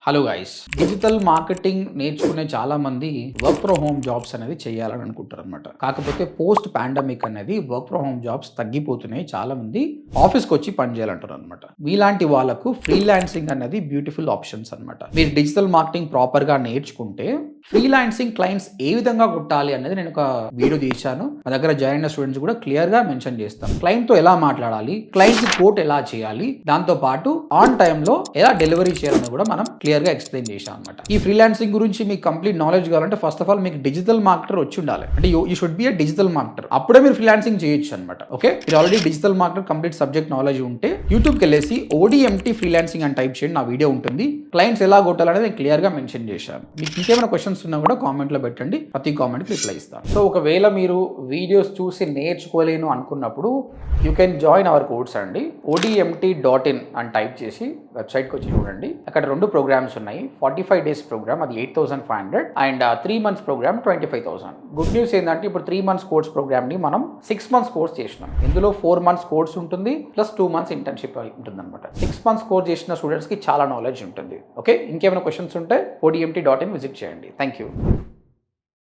Hello guys, digital marketing నేర్చుకునే చాలా మంది వర్క్ ఫ్రమ్ హోమ్ జాబ్స్ అనేది చేయాలని అనుకుంటారు అనమాట. కాకపోతే పోస్ట్ పాండమిక్ అనేది వర్క్ ఫ్రమ్ హోమ్ జాబ్స్ తగ్గిపోతున్నాయి. చాలా మంది ఆఫీస్కి వచ్చి పని చేయాలంటారు అనమాట. మీలాంటి వాళ్ళకు ఫ్రీలాన్సింగ్ అనేది బ్యూటిఫుల్ ఆప్షన్స్ అనమాట. మీరు డిజిటల్ మార్కెటింగ్ ప్రాపర్ గా నేర్చుకుంటే ఫ్రీలాన్సింగ్ క్లయింట్స్ ఏ విధంగా కొట్టాలి అనేది నేను ఒక వీడియో తీశాను. మా దగ్గర జాయిన్ అయిన స్టూడెంట్స్ కూడా క్లియర్ గా మెన్షన్ చేస్తాను. క్లయింట్ తో ఎలా మాట్లాడాలి, క్లయింట్ కోట్ ఎలా చేయాలి, దాంతో పాటు ఆన్ టైమ్ లో ఎలా డెలివరీ చేయాలని కూడా మనం క్లియర్ గా ఎక్స్ప్లెయిన్ చేశాం అనమాట. ఈ ఫ్రీలాన్సింగ్ గురించి మీకు కంప్లీట్ నాలెడ్జ్ కావాలంటే ఫస్ట్ ఆఫ్ ఆల్ మీకు డిజిటల్ మార్కెటర్ వచ్చి ఉండాలి. అంటే you should be a digital marketer. అప్పుడే మీరు ఫ్రీలాన్సింగ్ చేయొచ్చు అనమాట. ఓకే, మీరు already digital marketer complete subject knowledge ఉంటే యూట్యూబ్కి వెళ్ళేసి ODMT ఫ్రీలాన్సింగ్ అని టైప్ చేయండి. నా వీడియో ఉంటుంది. క్లయింట్స్ ఎలా కొట్టాలనేది నేను క్లియర్ గా మెన్షన్ చేశాను. మీకు ఇంకేమైనా క్వశ్చన్స్ ఉన్నా కూడా కామెంట్ లో పెట్టండి. ప్రతి కామెంట్ కి రిప్లై ఇస్తాను. సో ఒకవేళ మీరు వీడియోస్ చూసి నేర్చుకోలేను అనుకున్నప్పుడు you can join hour course అండి. ODMT.in అని టైప్ చేసి వెబ్సైట్కి వచ్చి చూడండి. అక్కడ 2 ప్రోగ్రామ్స్ ఉన్నాయి. 45 days ప్రోగ్రామ్, అది 8,500, and 3 months programme 25,000. Good news ఏంటంటే ఇప్పుడు 3 months కోర్స్ ప్రోగ్రామ్ ని మనం 6 months కోర్స్ చేసినాం. ఇందులో 4 months కోర్స్ ఉంటుంది, ప్లస్ 2 months ఇంటర్న్షిప్ ఉంటుంది అనమాట. 6 months కోర్స్ చేసిన స్టూడెంట్స్ కి చాలా నాలెడ్జ్ ఉంటుంది. ఓకే, ఇంకేమైనా క్వశ్చన్స్ ఉంటే ODMT.in విజిట్ చేయండి. Thank you.